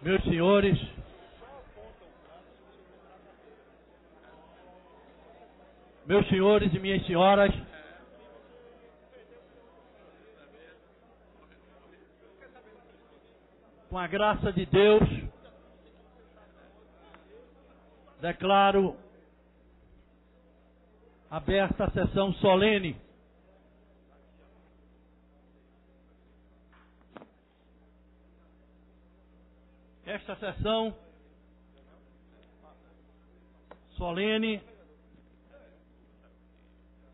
Meus senhores, e minhas senhoras, com a graça de Deus, declaro aberta a sessão solene esta sessão solene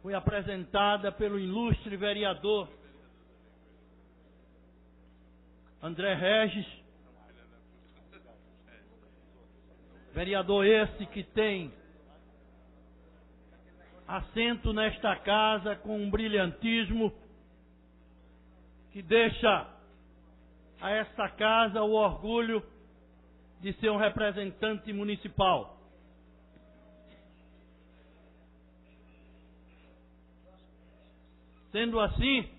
foi apresentada pelo ilustre vereador André Regis, vereador esse que tem assento nesta casa com um brilhantismo que deixa a esta casa o orgulho de ser um representante municipal. Sendo assim,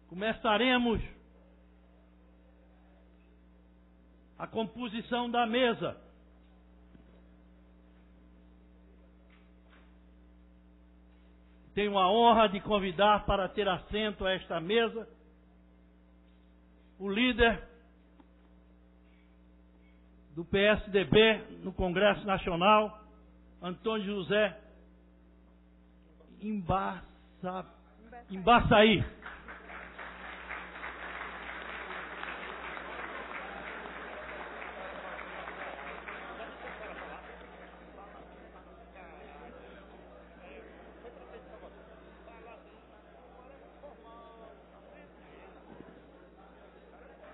começaremos a composição da mesa. Tenho a honra de convidar para ter assento a esta mesa o líder do PSDB no Congresso Nacional, Antônio José Embaçaí.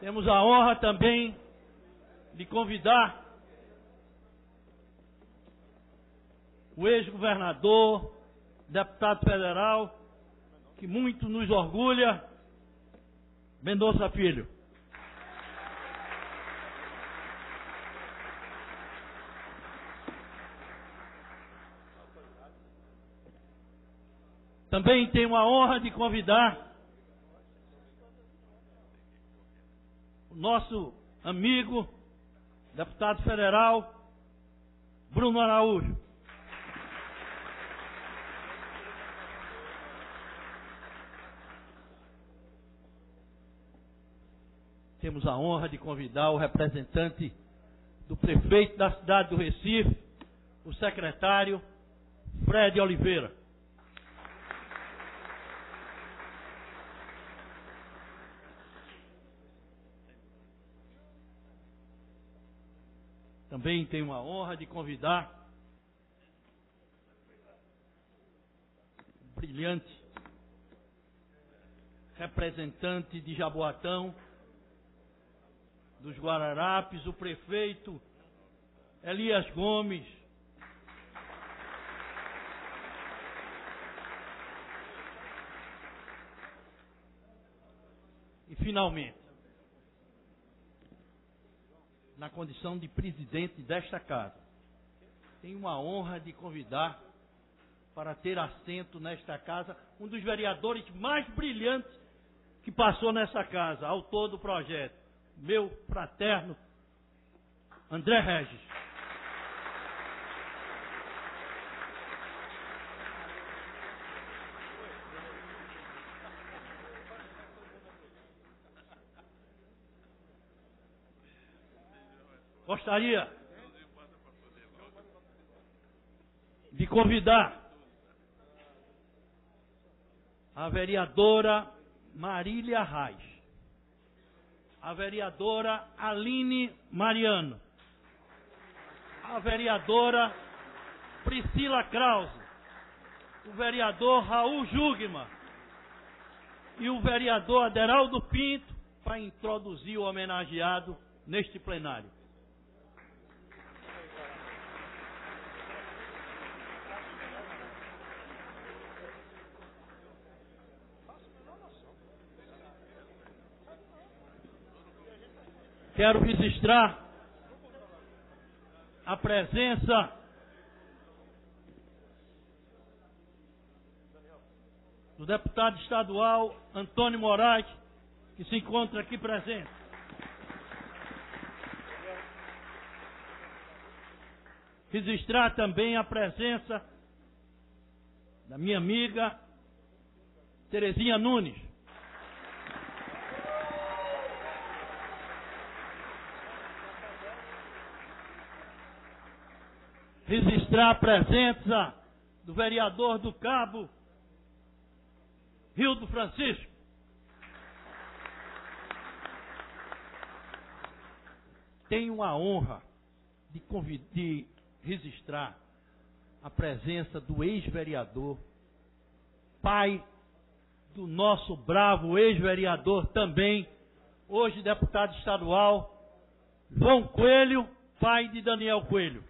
Temos a honra também de convidar o ex-governador, deputado federal, que muito nos orgulha, Mendonça Filho. Também tenho a honra de convidar o nosso amigo, deputado federal, Bruno Araújo. Temos a honra de convidar o representante do prefeito da cidade do Recife, o secretário Fred Oliveira. Também tenho a honra de convidar o brilhante representante de Jaboatão, dos Guararapes, o prefeito Elias Gomes. E finalmente, na condição de presidente desta casa, tenho a honra de convidar para ter assento nesta casa um dos vereadores mais brilhantes que passou nessa casa, autor do projeto, meu fraterno André Regis. Gostaria de convidar a vereadora Marília Reis, a vereadora Aline Mariano, a vereadora Priscila Krause, o vereador Raul Jugman e o vereador Aderaldo Pinto para introduzir o homenageado neste plenário. Quero registrar a presença do deputado estadual Antônio Moraes, que se encontra aqui presente. Registrar também a presença da minha amiga Terezinha Nunes. Registrar a presença do vereador do Cabo, Rildo Francisco. Tenho a honra de registrar a presença do ex-vereador, pai do nosso bravo ex-vereador também, hoje deputado estadual, João Coelho, pai de Daniel Coelho.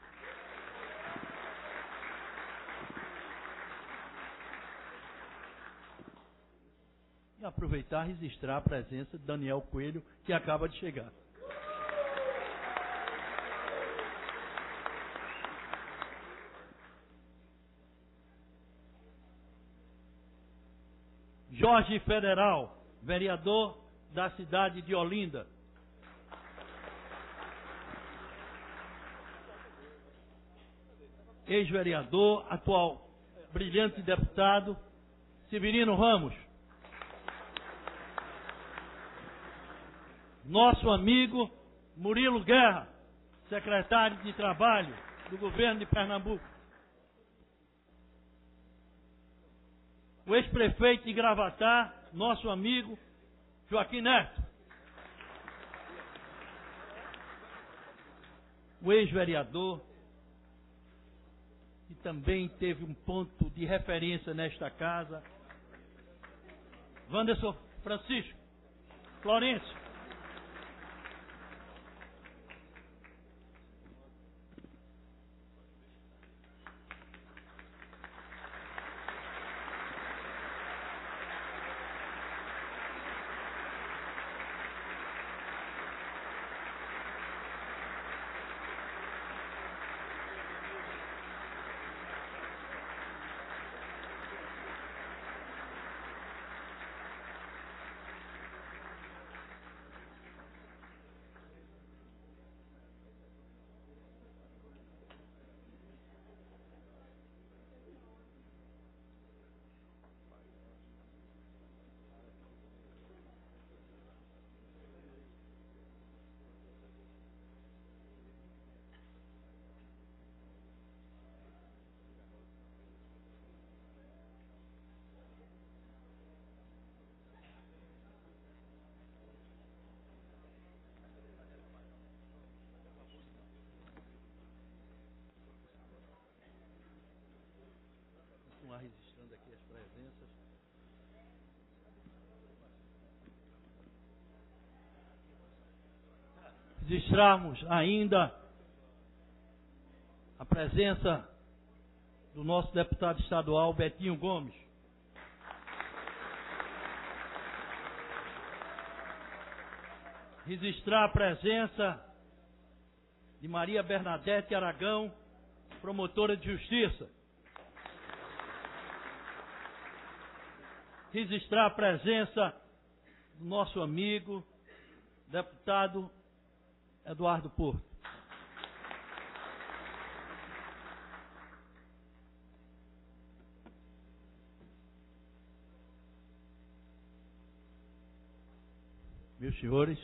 E aproveitar e registrar a presença de Daniel Coelho, que acaba de chegar. Jorge Federal, vereador da cidade de Olinda. Ex-vereador, atual brilhante deputado, Severino Ramos. Nosso amigo Murilo Guerra, secretário de Trabalho do governo de Pernambuco. O ex-prefeito de Gravatá, nosso amigo Joaquim Neto. O ex-vereador, que também teve um ponto de referência nesta casa, Wanderson Francisco Florencio. Registrando aqui as presenças. Registrarmos ainda a presença do nosso deputado estadual, Betinho Gomes. Registrar a presença de Maria Bernadette Aragão, promotora de justiça. Registrar a presença do nosso amigo, deputado Eduardo Porto. Meus senhores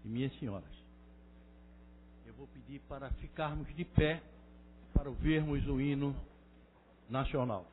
e minhas senhoras, eu vou pedir para ficarmos de pé para ouvirmos o hino nacional.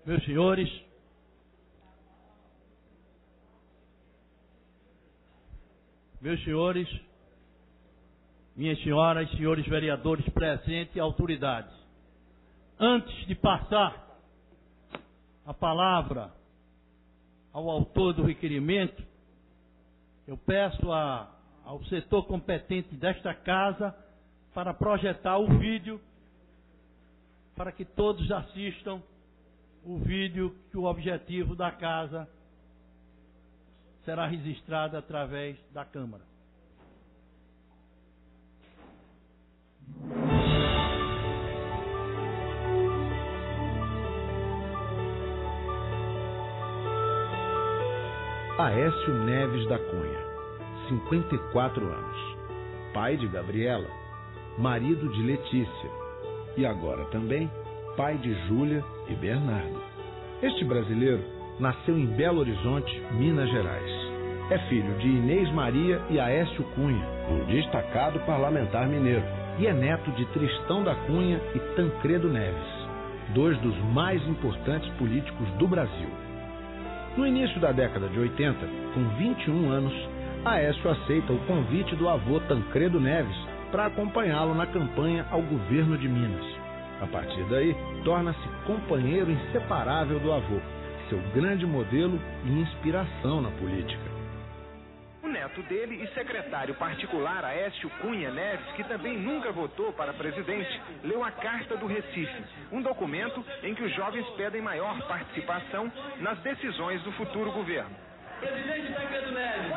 Meus senhores, minhas senhoras e senhores vereadores presentes e autoridades, antes de passar a palavra ao autor do requerimento, eu peço ao setor competente desta casa para projetar o vídeo, para que todos assistam o vídeo, que o objetivo da casa será registrado através da Câmara. Aécio Neves da Cunha, 54 anos, pai de Gabriela, marido de Letícia e agora também pai de Júlia e Bernardo. Este brasileiro nasceu em Belo Horizonte, Minas Gerais. É filho de Inês Maria e Aécio Cunha, um destacado parlamentar mineiro, e é neto de Tristão da Cunha e Tancredo Neves, dois dos mais importantes políticos do Brasil. No início da década de 80, com 21 anos, Aécio aceita o convite do avô Tancredo Neves para acompanhá-lo na campanha ao governo de Minas. A partir daí, torna-se companheiro inseparável do avô, seu grande modelo e inspiração na política. O neto dele e secretário particular Aécio Cunha Neves, que também nunca votou para presidente, leu a Carta do Recife, um documento em que os jovens pedem maior participação nas decisões do futuro governo. Presidente Tancredo Neves,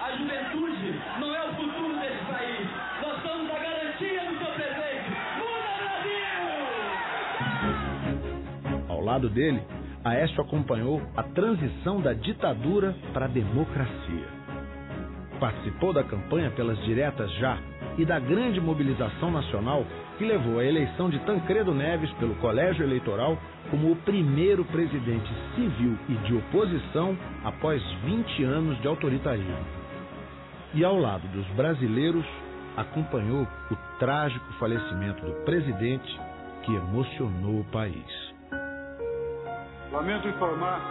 a juventude não é o futuro desse país. Nós somos a garantia do seu presente. Muda Brasil! Ao lado dele, Aécio acompanhou a transição da ditadura para a democracia. Participou da campanha pelas diretas já e da grande mobilização nacional que levou à eleição de Tancredo Neves pelo Colégio Eleitoral como o primeiro presidente civil e de oposição após 20 anos de autoritarismo. E ao lado dos brasileiros, acompanhou o trágico falecimento do presidente que emocionou o país. Lamento informar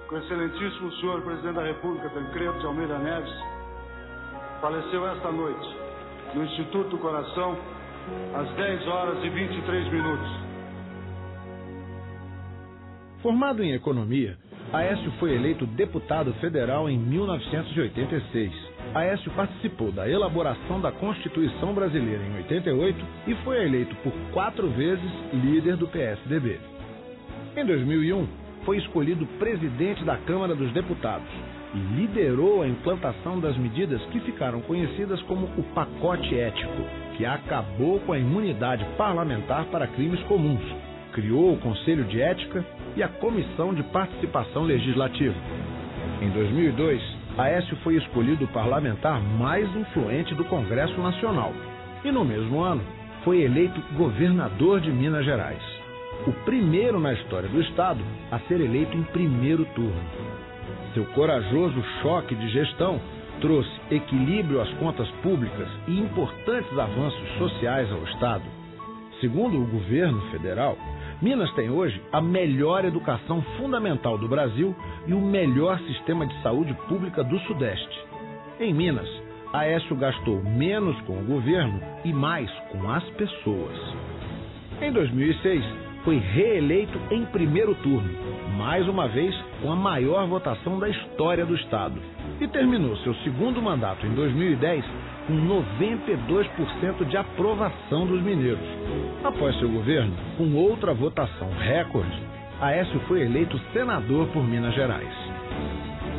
que o excelentíssimo senhor presidente da República, Tancredo de Almeida Neves, faleceu esta noite, no Instituto do Coração, às 10 horas e 23 minutos. Formado em economia, Aécio foi eleito deputado federal em 1986. Aécio participou da elaboração da Constituição Brasileira em 88 e foi eleito por 4 vezes líder do PSDB. Em 2001, foi escolhido presidente da Câmara dos Deputados e liderou a implantação das medidas que ficaram conhecidas como o pacote ético, que acabou com a imunidade parlamentar para crimes comuns, criou o Conselho de Ética e a Comissão de Participação Legislativa. Em 2002, Aécio foi escolhido o parlamentar mais influente do Congresso Nacional e, no mesmo ano, foi eleito governador de Minas Gerais, o primeiro na história do Estado a ser eleito em primeiro turno. Seu corajoso choque de gestão trouxe equilíbrio às contas públicas e importantes avanços sociais ao Estado. Segundo o governo federal, Minas tem hoje a melhor educação fundamental do Brasil e o melhor sistema de saúde pública do Sudeste. Em Minas, Aécio gastou menos com o governo e mais com as pessoas. Em 2006, foi reeleito em primeiro turno, mais uma vez com a maior votação da história do Estado, e terminou seu segundo mandato em 2010 com 92% de aprovação dos mineiros. Após seu governo, com outra votação recorde, Aécio foi eleito senador por Minas Gerais.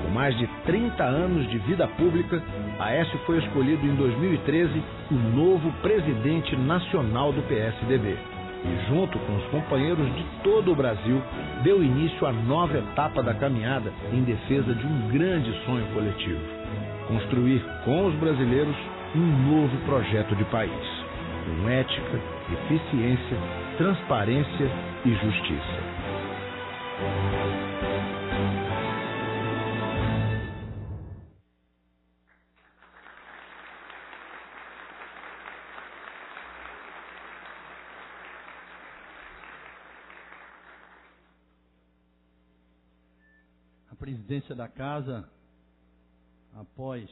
Com mais de 30 anos de vida pública, Aécio foi escolhido em 2013 o novo presidente nacional do PSDB. E, junto com os companheiros de todo o Brasil, deu início à nova etapa da caminhada em defesa de um grande sonho coletivo: construir com os brasileiros um novo projeto de país, com ética, eficiência, transparência e justiça. presidência da casa, após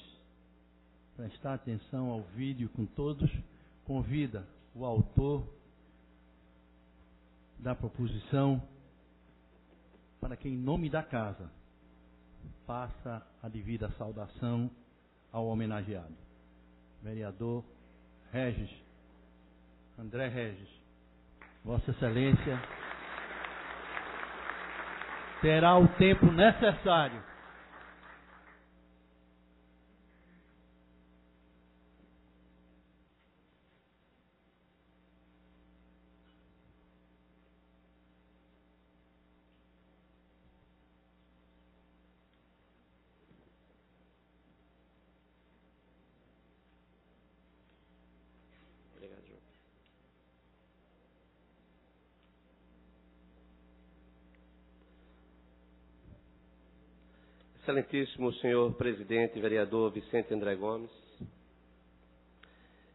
prestar atenção ao vídeo com todos, convida o autor da proposição para que, em nome da casa, faça a devida saudação ao homenageado. Vereador Regis, André Regis, Vossa Excelência terá o tempo necessário Excelentíssimo senhor presidente, vereador Vicente André Gomes,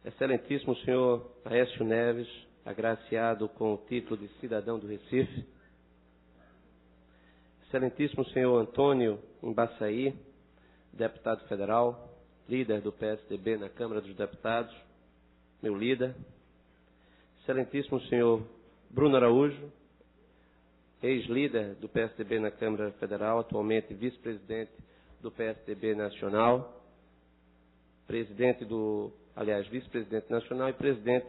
excelentíssimo senhor Aécio Neves, agraciado com o título de cidadão do Recife, excelentíssimo senhor Antônio Embaçaí, deputado federal, líder do PSDB na Câmara dos Deputados, meu líder, excelentíssimo senhor Bruno Araújo, ex-líder do PSDB na Câmara Federal, atualmente vice-presidente do PSDB Nacional, vice-presidente nacional e presidente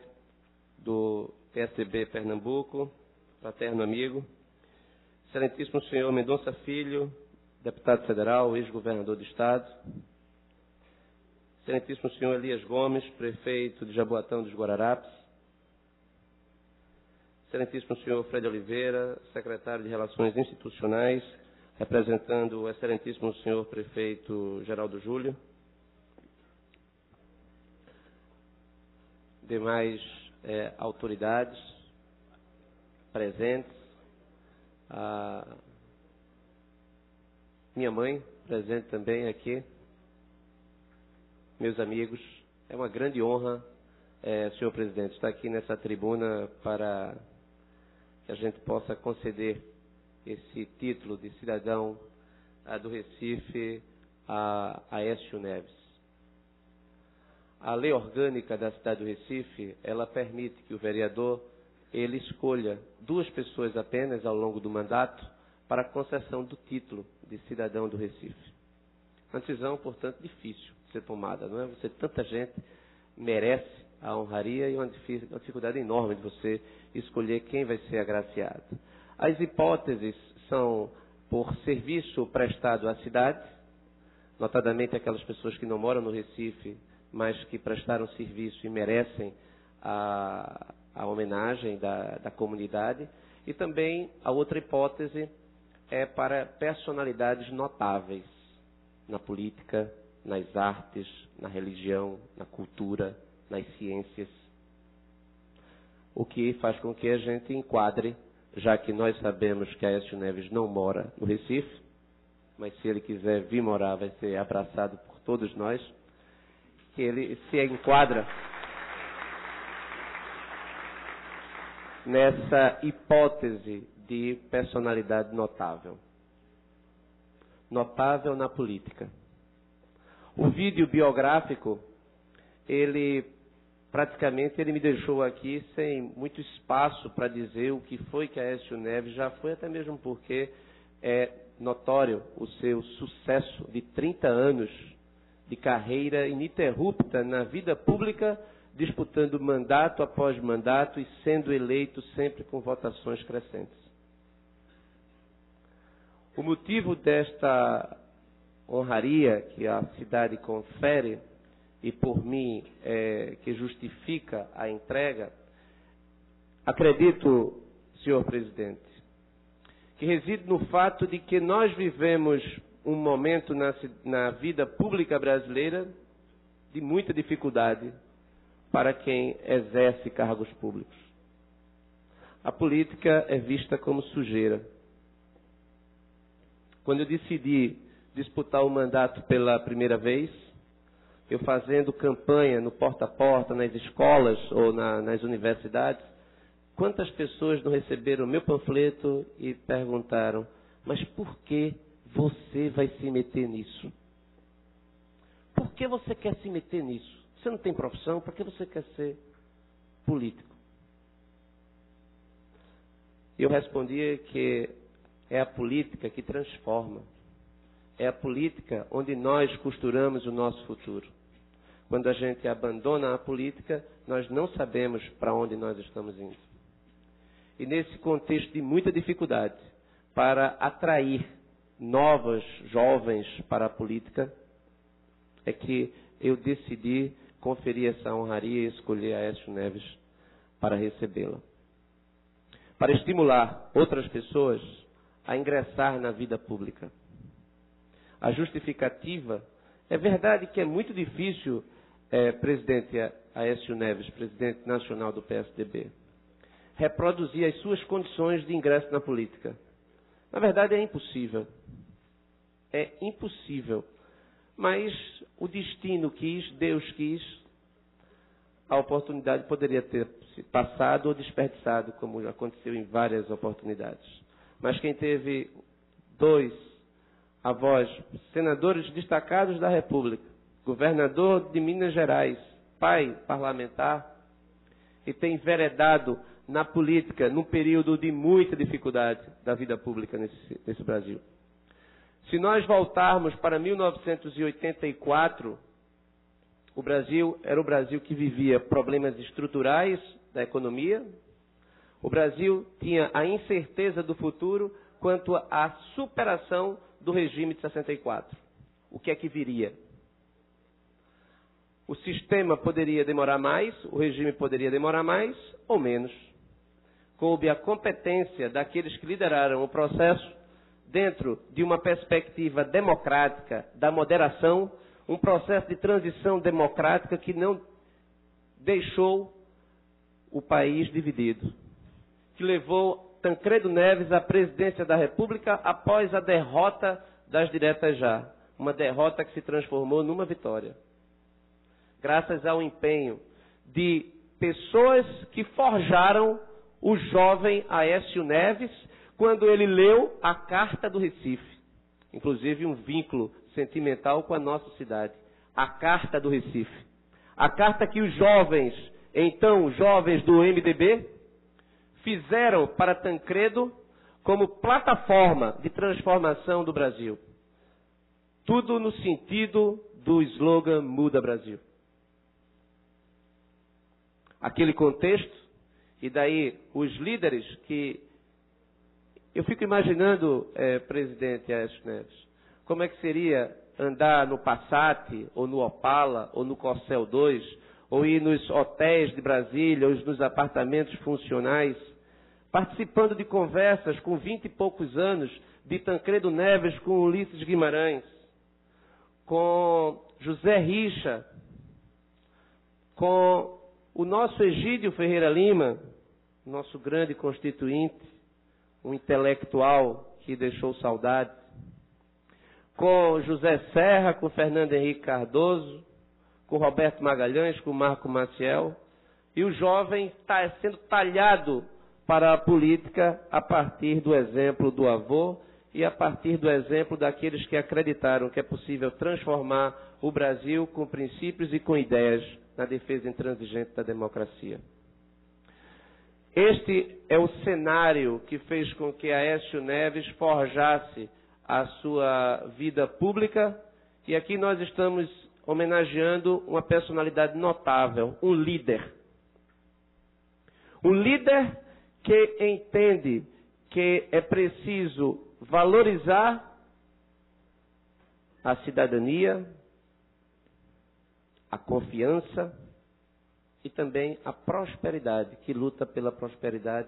do PSDB Pernambuco, fraterno amigo, excelentíssimo senhor Mendonça Filho, deputado federal, ex-governador do Estado, excelentíssimo senhor Elias Gomes, prefeito de Jaboatão dos Guararapes, excelentíssimo senhor Fred Oliveira, secretário de Relações Institucionais, representando o excelentíssimo senhor prefeito Geraldo Júlio, demais autoridades presentes, a minha mãe presente também aqui, meus amigos, é uma grande honra, senhor presidente, estar aqui nessa tribuna para que a gente possa conceder esse título de cidadão do Recife a Aécio Neves. A lei orgânica da cidade do Recife, ela permite que o vereador ele escolha 2 pessoas apenas ao longo do mandato para a concessão do título de cidadão do Recife. Uma decisão, portanto, difícil de ser tomada, não é? Você, tanta gente merece a honraria e uma dificuldade enorme de você escolher quem vai ser agraciado. As hipóteses são por serviço prestado à cidade, notadamente aquelas pessoas que não moram no Recife, mas que prestaram serviço e merecem a homenagem da comunidade. E também a outra hipótese é para personalidades notáveis na política, nas artes, na religião, na cultura, nas ciências, o que faz com que a gente enquadre, já que nós sabemos que Aécio Neves não mora no Recife, mas se ele quiser vir morar, vai ser abraçado por todos nós, que ele se enquadra nessa hipótese de personalidade notável. Notável na política. O vídeo biográfico, ele me deixou aqui sem muito espaço para dizer o que foi que Aécio Neves já foi, até mesmo porque é notório o seu sucesso de 30 anos de carreira ininterrupta na vida pública, disputando mandato após mandato e sendo eleito sempre com votações crescentes. O motivo desta honraria que a cidade confere, e por mim que justifica a entrega, acredito, senhor presidente, que reside no fato de que nós vivemos um momento na vida pública brasileira de muita dificuldade para quem exerce cargos públicos. A política é vista como sujeira. Quando eu decidi disputar o mandato pela primeira vez, eu fazendo campanha no porta a porta, nas escolas ou nas universidades, quantas pessoas não receberam o meu panfleto e perguntaram, mas por que você vai se meter nisso? Por que você quer se meter nisso? Você não tem profissão, por que você quer ser político? Eu respondia que é a política que transforma. É a política onde nós costuramos o nosso futuro. Quando a gente abandona a política, nós não sabemos para onde nós estamos indo. E nesse contexto de muita dificuldade para atrair novos jovens para a política, é que eu decidi conferir essa honraria e escolher Aécio Neves para recebê-la. Para estimular outras pessoas a ingressar na vida pública. A justificativa, é verdade que é muito difícil, presidente Aécio Neves, presidente nacional do PSDB, reproduzir as suas condições de ingresso na política. Na verdade é impossível. É impossível. Mas o destino quis, Deus quis, a oportunidade poderia ter passado ou desperdiçado, como aconteceu em várias oportunidades. Mas quem teve 2 avós, senadores destacados da República, governador de Minas Gerais, pai parlamentar, e tem enveredado na política num período de muita dificuldade da vida pública nesse Brasil. Se nós voltarmos para 1984, o Brasil era o Brasil que vivia problemas estruturais da economia. O Brasil tinha a incerteza do futuro quanto à superação do regime de 64. O que é que viria? O sistema poderia demorar mais, o regime poderia demorar mais ou menos. Coube a competência daqueles que lideraram o processo dentro de uma perspectiva democrática da moderação, um processo de transição democrática que não deixou o país dividido, que levou Tancredo Neves à presidência da República após a derrota das diretas já, uma derrota que se transformou numa vitória, graças ao empenho de pessoas que forjaram o jovem Aécio Neves quando ele leu a Carta do Recife, inclusive um vínculo sentimental com a nossa cidade, a Carta do Recife. A carta que os jovens, então jovens do MDB, fizeram para Tancredo como plataforma de transformação do Brasil. Tudo no sentido do slogan Muda Brasil. Aquele contexto, e daí os líderes que... Eu fico imaginando, presidente Aécio Neves, como é que seria andar no Passat, ou no Opala, ou no Corcel 2, ou ir nos hotéis de Brasília, ou nos apartamentos funcionais, participando de conversas com 20 e poucos anos, de Tancredo Neves com Ulisses Guimarães, com José Richa, com o nosso Egídio Ferreira Lima, nosso grande constituinte, um intelectual que deixou saudade, com José Serra, com Fernando Henrique Cardoso, com Roberto Magalhães, com Marco Maciel, e o jovem está sendo talhado para a política a partir do exemplo do avô e a partir do exemplo daqueles que acreditaram que é possível transformar o Brasil com princípios e com ideias na defesa intransigente da democracia. Este é o cenário que fez com que Aécio Neves forjasse a sua vida pública, e aqui nós estamos homenageando uma personalidade notável, um líder. Um líder que entende que é preciso valorizar a cidadania, a confiança e também a prosperidade, que luta pela prosperidade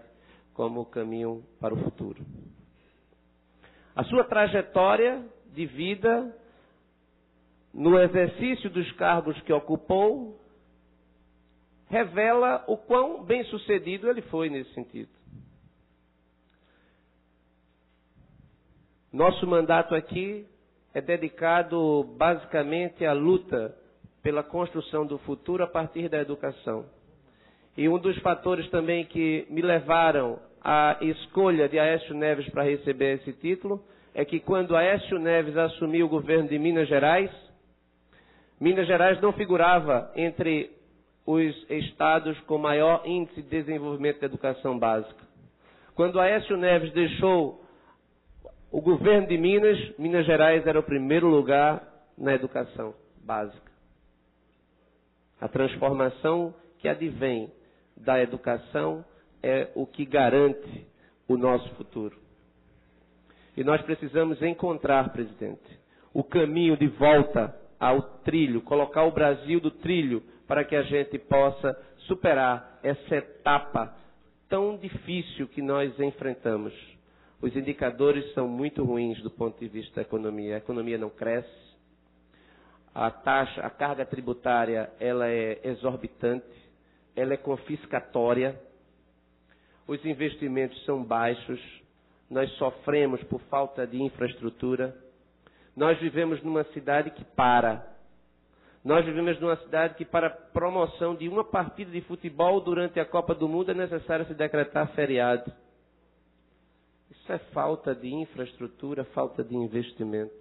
como caminho para o futuro. A sua trajetória de vida, no exercício dos cargos que ocupou, revela o quão bem-sucedido ele foi nesse sentido. Nosso mandato aqui é dedicado basicamente à luta pela construção do futuro a partir da educação. E um dos fatores também que me levaram à escolha de Aécio Neves para receber esse título é que quando Aécio Neves assumiu o governo de Minas Gerais não figurava entre os estados com maior índice de desenvolvimento da educação básica. Quando Aécio Neves deixou o governo de Minas Gerais era o primeiro lugar na educação básica. A transformação que advém da educação é o que garante o nosso futuro. E nós precisamos encontrar, presidente, o caminho de volta ao trilho, colocar o Brasil do trilho para que a gente possa superar essa etapa tão difícil que nós enfrentamos. Os indicadores são muito ruins do ponto de vista da economia. A economia não cresce, a carga tributária, ela é exorbitante, ela é confiscatória, os investimentos são baixos, nós sofremos por falta de infraestrutura, nós vivemos numa cidade que para. Nós vivemos numa cidade que, para a promoção de uma partida de futebol durante a Copa do Mundo, é necessário se decretar feriado. Isso é falta de infraestrutura, falta de investimento.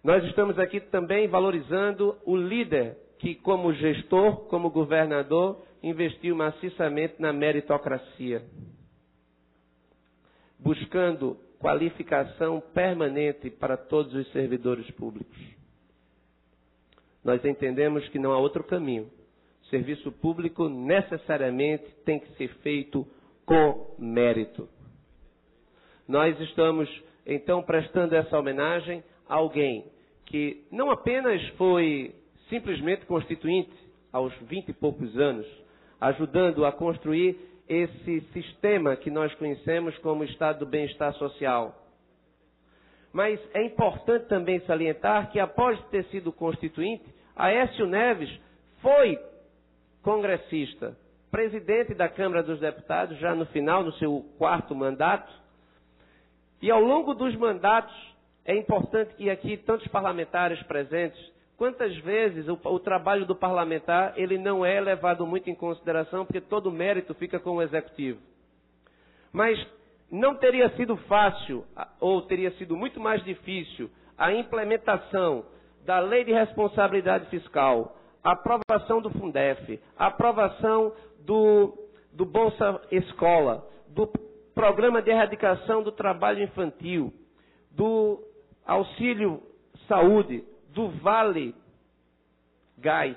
Nós estamos aqui também valorizando o líder que, como gestor, como governador, investiu maciçamente na meritocracia, buscando qualificação permanente para todos os servidores públicos. Nós entendemos que não há outro caminho. O serviço público necessariamente tem que ser feito com mérito. Nós estamos, então, prestando essa homenagem a alguém que não apenas foi simplesmente constituinte aos 20 e poucos anos, ajudando a construir esse sistema que nós conhecemos como Estado do Bem-Estar Social. Mas é importante também salientar que, após ter sido constituinte, Aécio Neves foi congressista, presidente da Câmara dos Deputados, já no final, no seu 4º mandato. E ao longo dos mandatos, é importante que aqui, tantos parlamentares presentes, quantas vezes o trabalho do parlamentar ele não é levado muito em consideração, porque todo o mérito fica com o Executivo. Mas não teria sido fácil, ou teria sido muito mais difícil, a implementação da Lei de Responsabilidade Fiscal, a aprovação do Fundef, a aprovação do Bolsa Escola, do Programa de Erradicação do Trabalho Infantil, do Auxílio Saúde, do Vale Gás,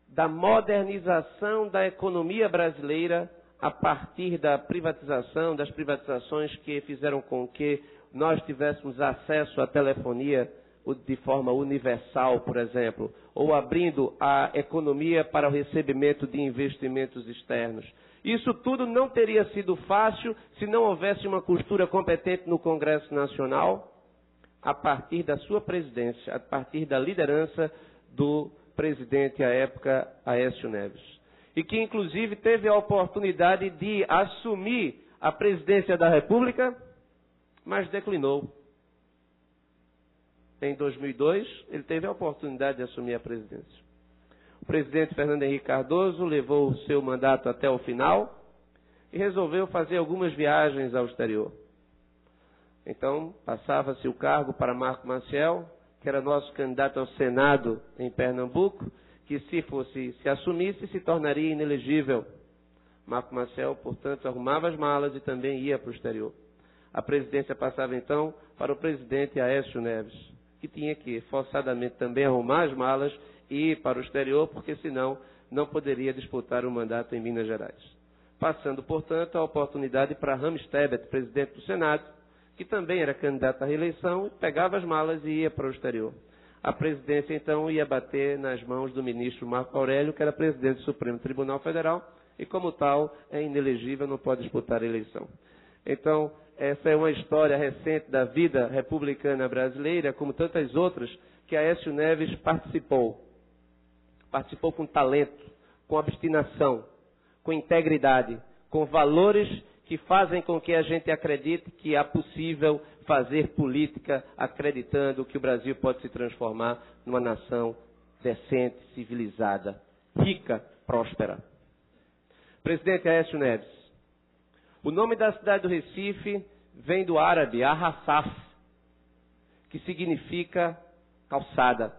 da modernização da economia brasileira a partir da privatização, das privatizações que fizeram com que nós tivéssemos acesso à telefonia de forma universal, por exemplo, ou abrindo a economia para o recebimento de investimentos externos. Isso tudo não teria sido fácil se não houvesse uma costura competente no Congresso Nacional, a partir da sua presidência, a partir da liderança do presidente à época, Aécio Neves. E que, inclusive, teve a oportunidade de assumir a presidência da República, mas declinou. Em 2002, ele teve a oportunidade de assumir a presidência. O presidente Fernando Henrique Cardoso levou o seu mandato até o final e resolveu fazer algumas viagens ao exterior. Então, passava-se o cargo para Marco Maciel, que era nosso candidato ao Senado em Pernambuco, que se assumisse, se tornaria inelegível. Marco Maciel, portanto, arrumava as malas e também ia para o exterior. A presidência passava, então, para o presidente Aécio Neves, que tinha que, forçadamente, também arrumar as malas e ir para o exterior, porque senão não poderia disputar o mandato em Minas Gerais. Passando, portanto, a oportunidade para Ramos Tebet, presidente do Senado, que também era candidato à reeleição, pegava as malas e ia para o exterior. A presidência, então, ia bater nas mãos do ministro Marco Aurélio, que era presidente do Supremo Tribunal Federal, e como tal, é inelegível, não pode disputar a eleição. Então, essa é uma história recente da vida republicana brasileira, como tantas outras, que Aécio Neves participou. Participou com talento, com obstinação, com integridade, com valores que fazem com que a gente acredite que é possível fazer política acreditando que o Brasil pode se transformar numa nação decente, civilizada, rica, próspera. Presidente Aécio Neves, o nome da cidade do Recife vem do árabe arrasaf, que significa calçada.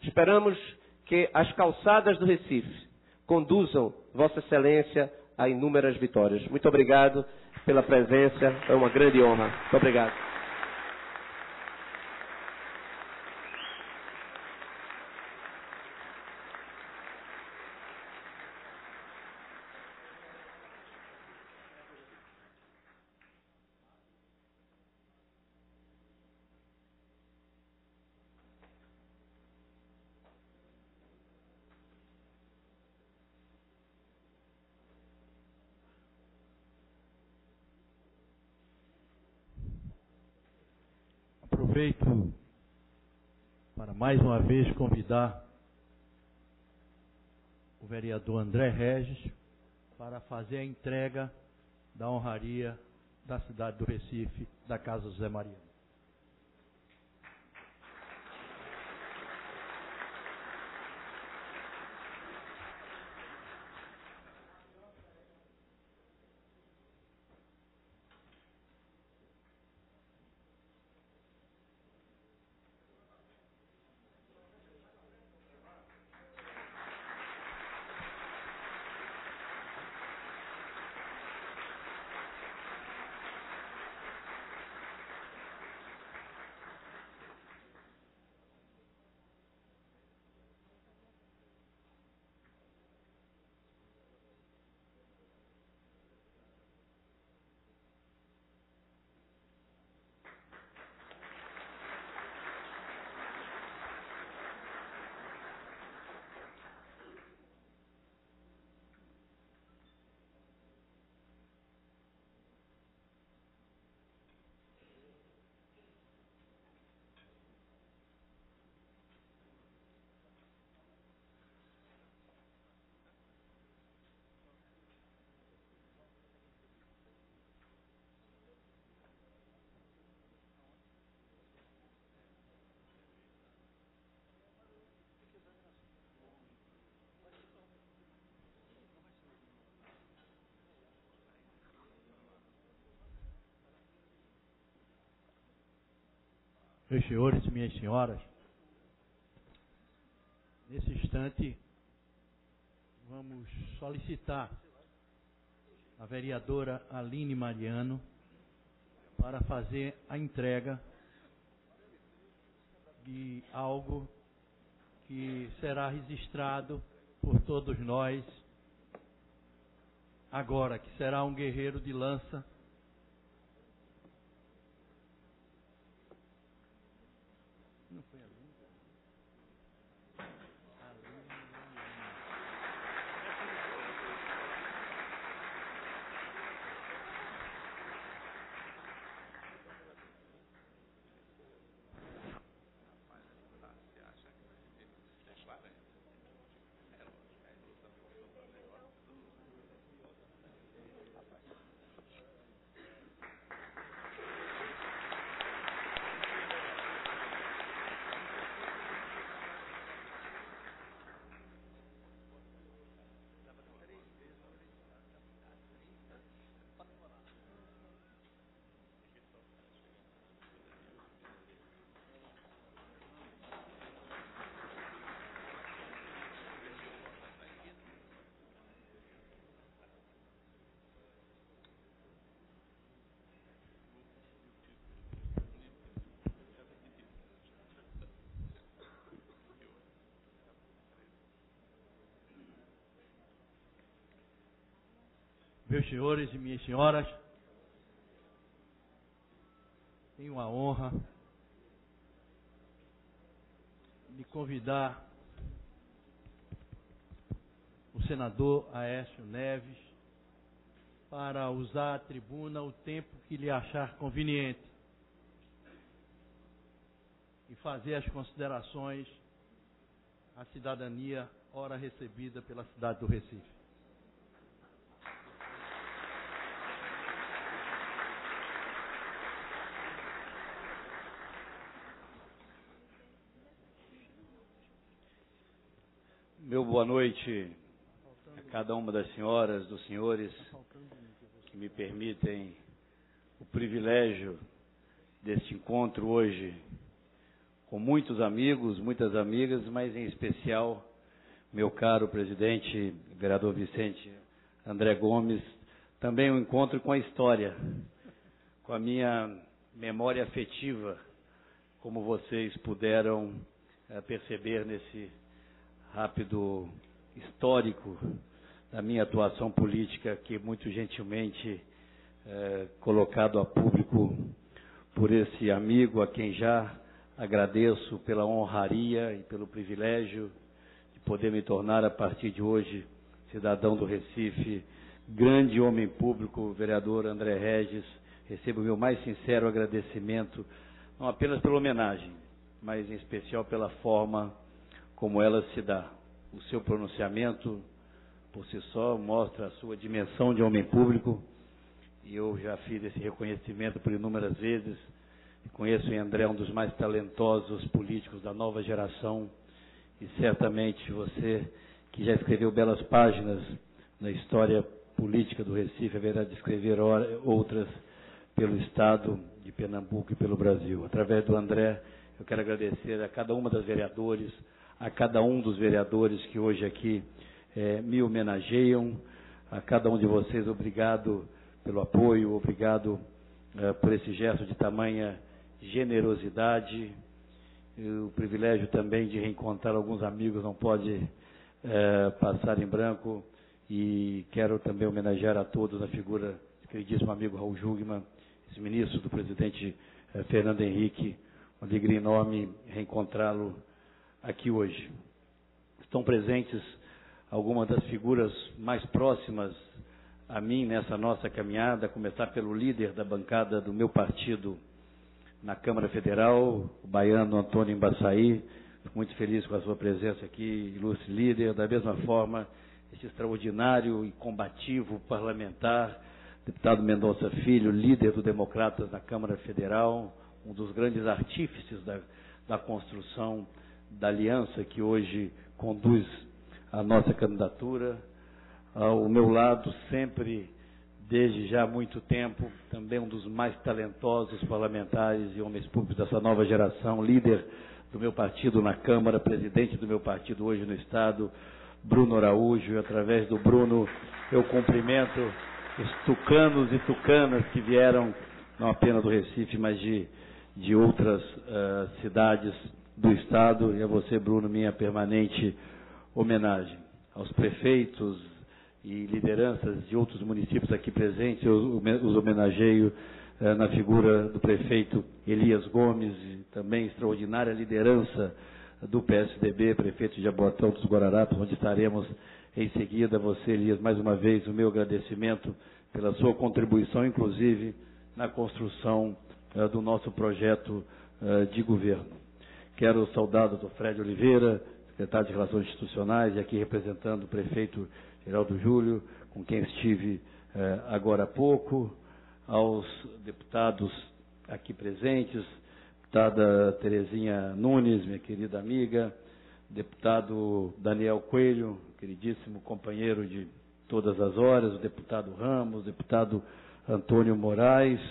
Esperamos que as calçadas do Recife conduzam Vossa Excelência a inúmeras vitórias. Muito obrigado pela presença, é uma grande honra. Muito obrigado. Aproveito para mais uma vez convidar o vereador André Regis para fazer a entrega da honraria da cidade do Recife, da Casa José Mariano. Meus senhores e minhas senhoras, nesse instante, vamos solicitar a vereadora Aline Mariano para fazer a entrega de algo que será registrado por todos nós agora, que será um guerreiro de lança. Meus senhores e minhas senhoras, tenho a honra de convidar o senador Aécio Neves para usar a tribuna o tempo que lhe achar conveniente e fazer as considerações à cidadania ora recebida pela cidade do Recife. Meu boa noite a cada uma das senhoras, dos senhores que me permitem o privilégio deste encontro hoje com muitos amigos, muitas amigas, mas em especial meu caro presidente, vereador Vicente André Gomes, também um encontro com a história, com a minha memória afetiva, como vocês puderam perceber nesse rápido histórico da minha atuação política, que muito gentilmente colocado a público por esse amigo, a quem já agradeço pela honraria e pelo privilégio de poder me tornar, a partir de hoje, cidadão do Recife, grande homem público, vereador André Regis. Recebo o meu mais sincero agradecimento, não apenas pela homenagem, mas em especial pela forma como ela se dá. O seu pronunciamento, por si só, mostra a sua dimensão de homem público, e eu já fiz esse reconhecimento por inúmeras vezes. Conheço em André um dos mais talentosos políticos da nova geração, e certamente você, que já escreveu belas páginas na história política do Recife, haverá de escrever outras pelo Estado de Pernambuco e pelo Brasil. Através do André, eu quero agradecer a cada uma das vereadoras, a cada um dos vereadores que hoje aqui me homenageiam, a cada um de vocês, obrigado pelo apoio, obrigado por esse gesto de tamanha generosidade. O privilégio também de reencontrar alguns amigos não pode passar em branco, e quero também homenagear a todos na figura do queridíssimo amigo Raul Jungmann, ex-ministro do presidente Fernando Henrique. Uma alegria enorme reencontrá-lo aqui hoje. Estão presentes algumas das figuras mais próximas a mim nessa nossa caminhada, a começar pelo líder da bancada do meu partido na Câmara Federal, o baiano Antônio Embaçaí. Fico muito feliz com a sua presença aqui, ilustre líder. Da mesma forma, este extraordinário e combativo parlamentar, deputado Mendonça Filho, líder do Democratas na Câmara Federal, um dos grandes artífices da construção da aliança que hoje conduz a nossa candidatura. Ao meu lado, sempre, desde já há muito tempo, também um dos mais talentosos parlamentares e homens públicos dessa nova geração, líder do meu partido na Câmara, presidente do meu partido hoje no Estado, Bruno Araújo. E através do Bruno eu cumprimento os tucanos e tucanas que vieram não apenas do Recife, mas de outras cidades do Estado. E a você, Bruno, minha permanente homenagem. Aos prefeitos e lideranças de outros municípios aqui presentes, eu os homenageio na figura do prefeito Elias Gomes, e também extraordinária liderança do PSDB, prefeito de Jaboatão dos Guararapes, onde estaremos em seguida. A você, Elias, mais uma vez o meu agradecimento pela sua contribuição, inclusive na construção do nosso projeto de governo. Quero saudar o Dr. Fred Oliveira, secretário de Relações Institucionais, e aqui representando o prefeito Geraldo Júlio, com quem estive agora há pouco, aos deputados aqui presentes, deputada Terezinha Nunes, minha querida amiga, deputado Daniel Coelho, queridíssimo companheiro de todas as horas, o deputado Ramos, o deputado Antônio Moraes,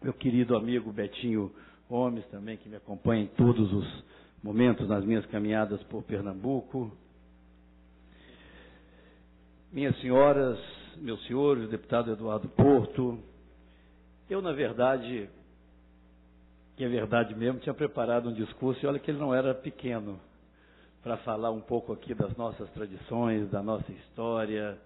meu querido amigo Betinho Gomes, também, que me acompanha em todos os momentos nas minhas caminhadas por Pernambuco. Minhas senhoras, meus senhores, o deputado Eduardo Porto, eu, na verdade, que é verdade mesmo, tinha preparado um discurso, e olha que ele não era pequeno, para falar um pouco aqui das nossas tradições, da nossa história,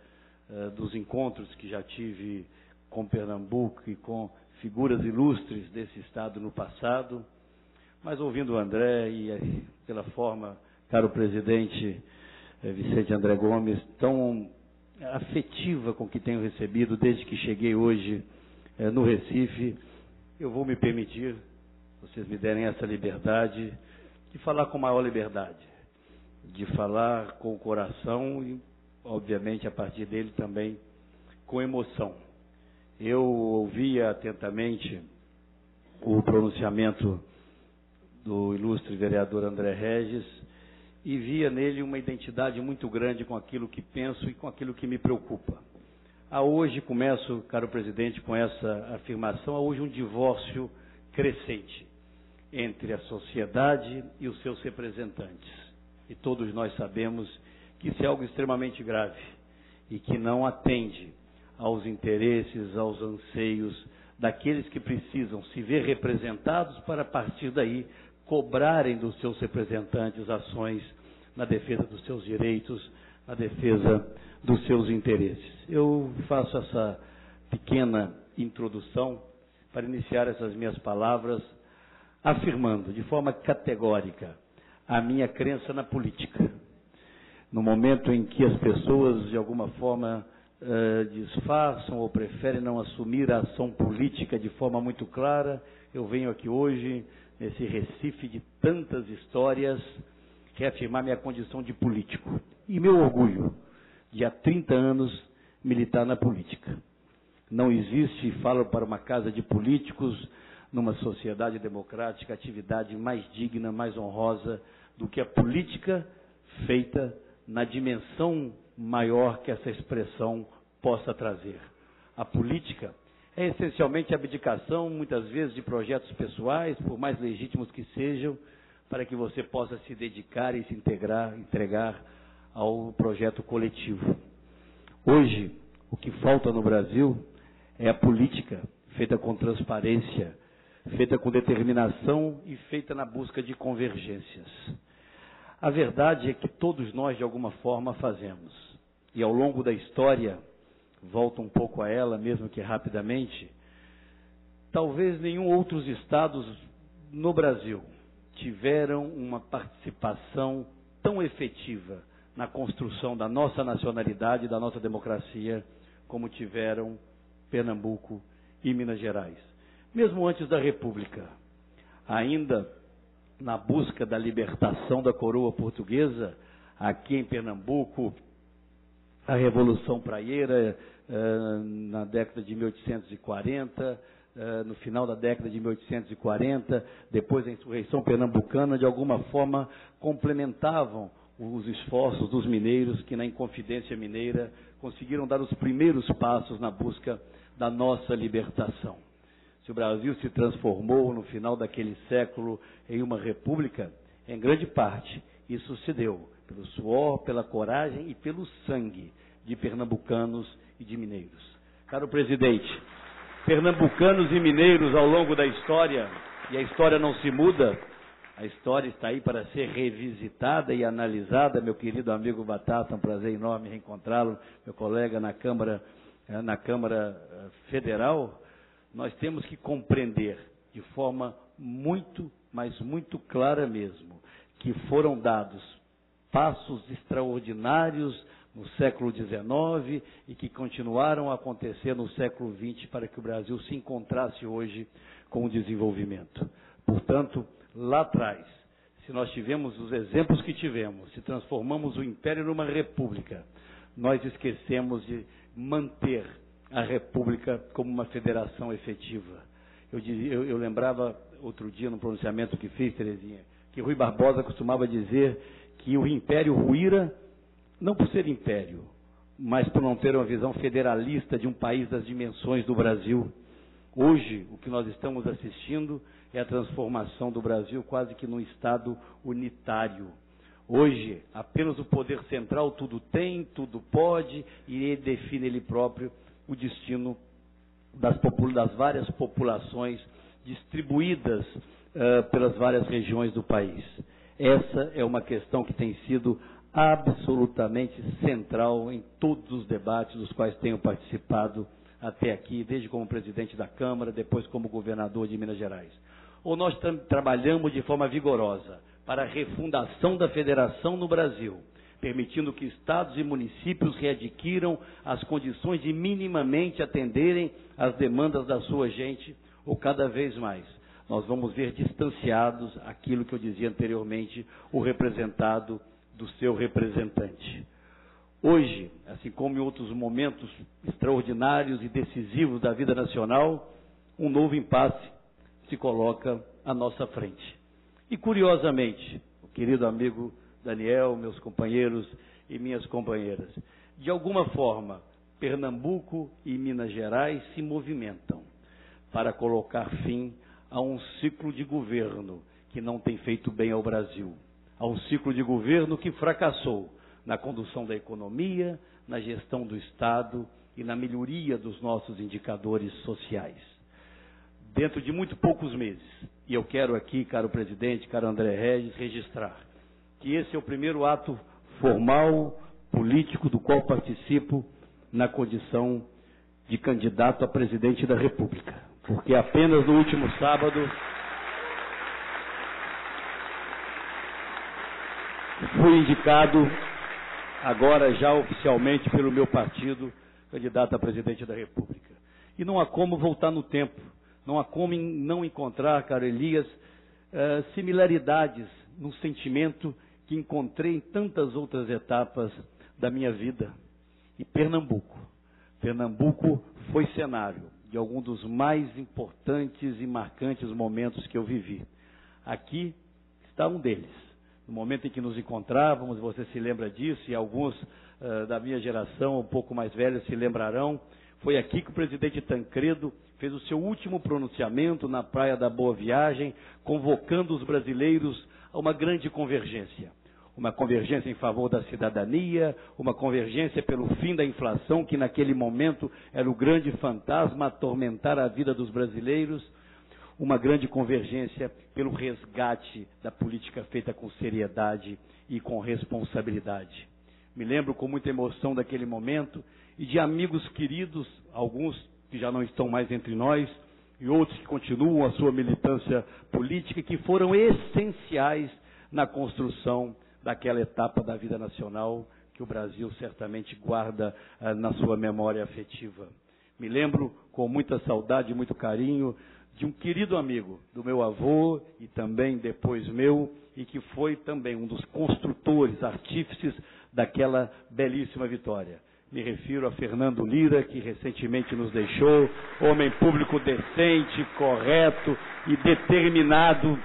dos encontros que já tive com Pernambuco e com figuras ilustres desse Estado no passado. Mas ouvindo o André e pela forma, caro presidente Vicente André Gomes, tão afetiva com que tenho recebido desde que cheguei hoje no Recife, eu vou me permitir, vocês me derem essa liberdade, de falar com maior liberdade, de falar com o coração e, obviamente, a partir dele também com emoção. Eu ouvia atentamente o pronunciamento do ilustre vereador André Regis e via nele uma identidade muito grande com aquilo que penso e com aquilo que me preocupa. Há hoje, começo, caro presidente, com essa afirmação, há hoje um divórcio crescente entre a sociedade e os seus representantes. E todos nós sabemos que isso é algo extremamente grave e que não atende aos interesses, aos anseios daqueles que precisam se ver representados para, a partir daí, cobrarem dos seus representantes ações na defesa dos seus direitos, na defesa dos seus interesses. Eu faço essa pequena introdução para iniciar essas minhas palavras afirmando de forma categórica a minha crença na política. No momento em que as pessoas, de alguma forma, disfarçam ou preferem não assumir a ação política de forma muito clara, eu venho aqui hoje, nesse Recife de tantas histórias, reafirmar minha condição de político e meu orgulho de há 30 anos militar na política. Não existe, falo para uma casa de políticos, numa sociedade democrática, atividade mais digna, mais honrosa do que a política feita na dimensão maior que essa expressão possa trazer. A política é essencialmente a abdicação, muitas vezes, de projetos pessoais, por mais legítimos que sejam, para que você possa se dedicar e se entregar ao projeto coletivo. Hoje, o que falta no Brasil é a política feita com transparência, feita com determinação e feita na busca de convergências. A verdade é que todos nós, de alguma forma, fazemos. E ao longo da história, volto um pouco a ela, mesmo que rapidamente, talvez nenhum outros estados no Brasil tiveram uma participação tão efetiva na construção da nossa nacionalidade, da nossa democracia, como tiveram Pernambuco e Minas Gerais. Mesmo antes da República, ainda na busca da libertação da coroa portuguesa, aqui em Pernambuco, a Revolução Praieira, na década de 1840, no final da década de 1840, depois a insurreição pernambucana, de alguma forma complementavam os esforços dos mineiros que, na Inconfidência Mineira, conseguiram dar os primeiros passos na busca da nossa libertação. Se o Brasil se transformou no final daquele século em uma república, em grande parte isso se deu pelo suor, pela coragem e pelo sangue de pernambucanos e de mineiros. Caro presidente, pernambucanos e mineiros ao longo da história, e a história não se muda, a história está aí para ser revisitada e analisada. Meu querido amigo Batata, um prazer enorme reencontrá-lo, meu colega na Câmara Federal. Nós temos que compreender de forma muito, mas muito clara mesmo, que foram dados passos extraordinários no século XIX e que continuaram a acontecer no século XX para que o Brasil se encontrasse hoje com o desenvolvimento. Portanto, lá atrás, se nós tivemos os exemplos que tivemos, se transformamos o Império numa república, nós esquecemos de manter a república como uma federação efetiva. Eu lembrava outro dia, no pronunciamento que fiz, Terezinha, que Rui Barbosa costumava dizer que o Império ruíra, não por ser império, mas por não ter uma visão federalista de um país das dimensões do Brasil. Hoje, o que nós estamos assistindo é a transformação do Brasil quase que num Estado unitário. Hoje, apenas o poder central tudo tem, tudo pode, e ele define ele próprio o destino das várias populações distribuídas pelas várias regiões do país. Essa é uma questão que tem sido absolutamente central em todos os debates dos quais tenho participado até aqui, desde como presidente da Câmara, depois como governador de Minas Gerais. Ou nós trabalhamos de forma vigorosa para a refundação da federação no Brasil, permitindo que estados e municípios readquiram as condições de minimamente atenderem às demandas da sua gente, ou cada vez mais nós vamos ver distanciados aquilo que eu dizia anteriormente, o representado do seu representante. Hoje, assim como em outros momentos extraordinários e decisivos da vida nacional, um novo impasse se coloca à nossa frente. E curiosamente, o querido amigo Daniel, meus companheiros e minhas companheiras, de alguma forma, Pernambuco e Minas Gerais se movimentam para colocar fim a um ciclo de governo que não tem feito bem ao Brasil, a um ciclo de governo que fracassou na condução da economia, na gestão do Estado e na melhoria dos nossos indicadores sociais. Dentro de muito poucos meses, e eu quero aqui, caro presidente, caro André Regis, registrar que esse é o primeiro ato formal, político, do qual participo na condição de candidato a presidente da República, porque apenas no último sábado fui indicado, agora já oficialmente pelo meu partido, candidato a presidente da República. E não há como voltar no tempo, não há como não encontrar, caro Elias, similaridades no sentimento que encontrei em tantas outras etapas da minha vida. E Pernambuco foi cenário de algum dos mais importantes e marcantes momentos que eu vivi. Aqui está um deles. No momento em que nos encontrávamos, você se lembra disso, e alguns da minha geração, um pouco mais velhos, se lembrarão, foi aqui que o presidente Tancredo fez o seu último pronunciamento na Praia da Boa Viagem, convocando os brasileiros a uma grande convergência. Uma convergência em favor da cidadania, uma convergência pelo fim da inflação, que naquele momento era o grande fantasma a atormentar a vida dos brasileiros, uma grande convergência pelo resgate da política feita com seriedade e com responsabilidade. Me lembro com muita emoção daquele momento e de amigos queridos, alguns que já não estão mais entre nós e outros que continuam a sua militância política, que foram essenciais na construção daquela etapa da vida nacional que o Brasil certamente guarda na sua memória afetiva. Me lembro com muita saudade e muito carinho de um querido amigo do meu avô e também depois meu, e que foi também um dos construtores, artífices daquela belíssima vitória. Me refiro a Fernando Lira, que recentemente nos deixou, homem público decente, correto e determinado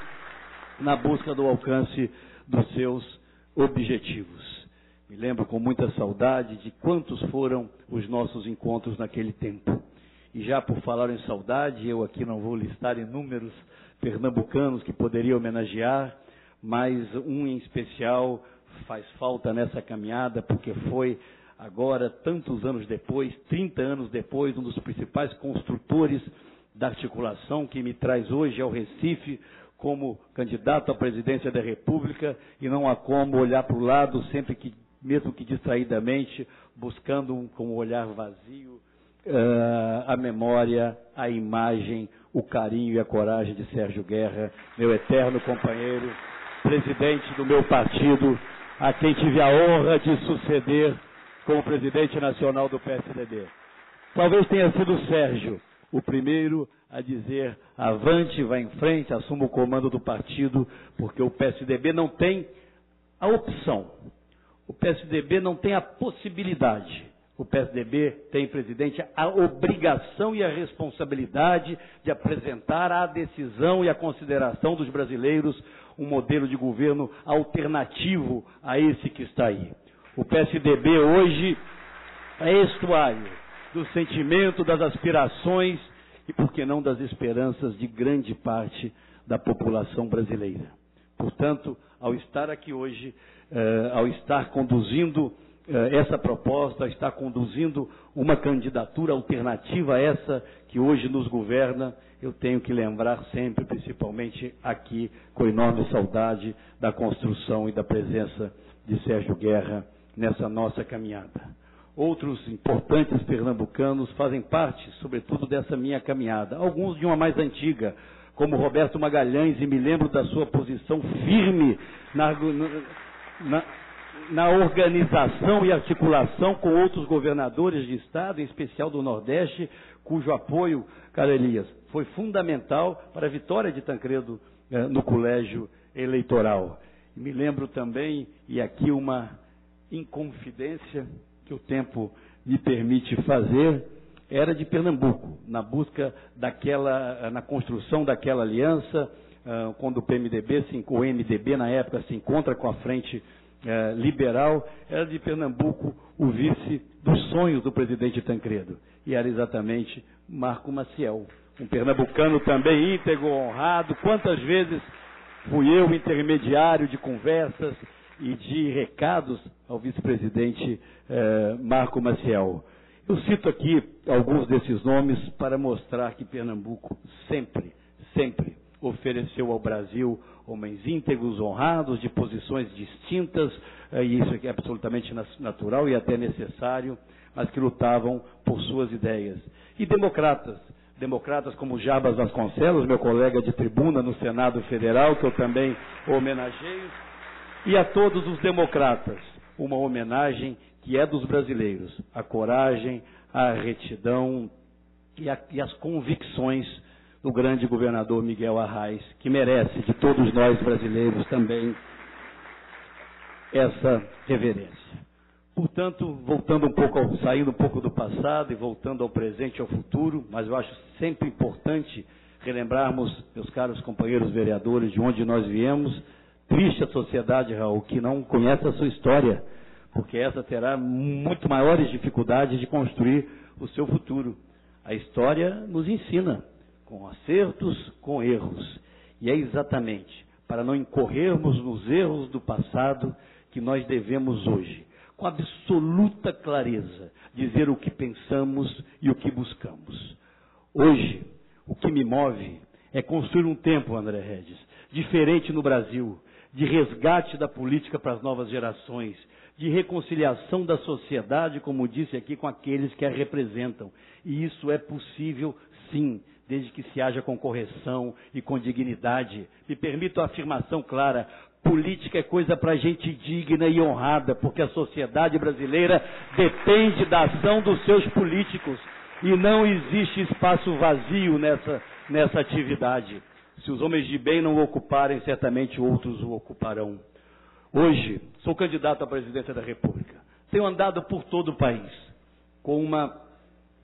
na busca do alcance dos seus objetivos. Me lembro com muita saudade de quantos foram os nossos encontros naquele tempo. E já por falar em saudade, eu aqui não vou listar inúmeros pernambucanos que poderia homenagear, mas um em especial faz falta nessa caminhada, porque foi agora, tantos anos depois, 30 anos depois, um dos principais construtores da articulação que me traz hoje ao Recife como candidato à presidência da República, e não há como olhar para o lado sempre que, mesmo que distraidamente, buscando com um olhar vazio, a memória, a imagem, o carinho e a coragem de Sérgio Guerra, meu eterno companheiro, presidente do meu partido, a quem tive a honra de suceder como presidente nacional do PSDB. Talvez tenha sido o Sérgio o primeiro a dizer: avante, vá em frente, assuma o comando do partido, porque o PSDB não tem a opção, o PSDB não tem a possibilidade. O PSDB tem, presidente, a obrigação e a responsabilidade de apresentar à decisão e à consideração dos brasileiros um modelo de governo alternativo a esse que está aí. O PSDB hoje é estuário do sentimento, das aspirações e, por que não, das esperanças de grande parte da população brasileira. Portanto, ao estar aqui hoje, ao estar conduzindo essa proposta, está conduzindo uma candidatura alternativa a essa que hoje nos governa, eu tenho que lembrar sempre, principalmente aqui, com enorme saudade, da construção e da presença de Sérgio Guerra nessa nossa caminhada. Outros importantes pernambucanos fazem parte, sobretudo, dessa minha caminhada. Alguns de uma mais antiga, como Roberto Magalhães, e me lembro da sua posição firme na organização e articulação com outros governadores de Estado, em especial do Nordeste, cujo apoio, caro Elias, foi fundamental para a vitória de Tancredo no colégio eleitoral. E me lembro também, e aqui uma inconfidência que o tempo me permite fazer, era de Pernambuco, na busca na construção daquela aliança, quando o PMDB, o MDB na época, se encontra com a frente liberal, era de Pernambuco o vice dos sonhos do presidente Tancredo. E era exatamente Marco Maciel, um pernambucano também íntegro, honrado. Quantas vezes fui eu intermediário de conversas e de recados ao vice-presidente Marco Maciel. Eu cito aqui alguns desses nomes para mostrar que Pernambuco sempre ofereceu ao Brasil homens íntegros, honrados, de posições distintas, e isso é absolutamente natural e até necessário, mas que lutavam por suas ideias. E democratas como Jarbas Vasconcelos, meu colega de tribuna no Senado Federal, que eu também homenageio, e a todos os democratas, uma homenagem que é dos brasileiros, a coragem, a retidão e as convicções do grande governador Miguel Arraes, que merece de todos nós brasileiros também essa reverência. Portanto, saindo um pouco do passado e voltando ao presente e ao futuro, mas eu acho sempre importante relembrarmos, meus caros companheiros vereadores, de onde nós viemos. Triste a sociedade, Raul, que não conhece a sua história, porque essa terá muito maiores dificuldades de construir o seu futuro. A história nos ensina, com acertos, com erros. E é exatamente para não incorrermos nos erros do passado que nós devemos hoje, com absoluta clareza, dizer o que pensamos e o que buscamos. Hoje, o que me move é construir um tempo, André Regis, diferente no Brasil, de resgate da política para as novas gerações, de reconciliação da sociedade, como disse aqui, com aqueles que a representam. E isso é possível, sim, desde que se haja com correção e com dignidade. Me permito a afirmação clara: política é coisa para gente digna e honrada, porque a sociedade brasileira depende da ação dos seus políticos e não existe espaço vazio nessa atividade. Se os homens de bem não o ocuparem, certamente outros o ocuparão. Hoje, sou candidato à presidência da República. Tenho andado por todo o país com uma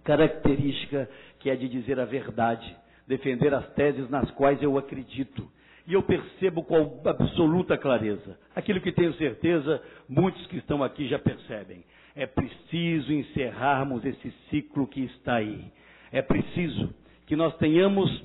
característica que é de dizer a verdade, defender as teses nas quais eu acredito. E eu percebo com absoluta clareza, aquilo que tenho certeza, muitos que estão aqui já percebem. É preciso encerrarmos esse ciclo que está aí. É preciso que nós tenhamos,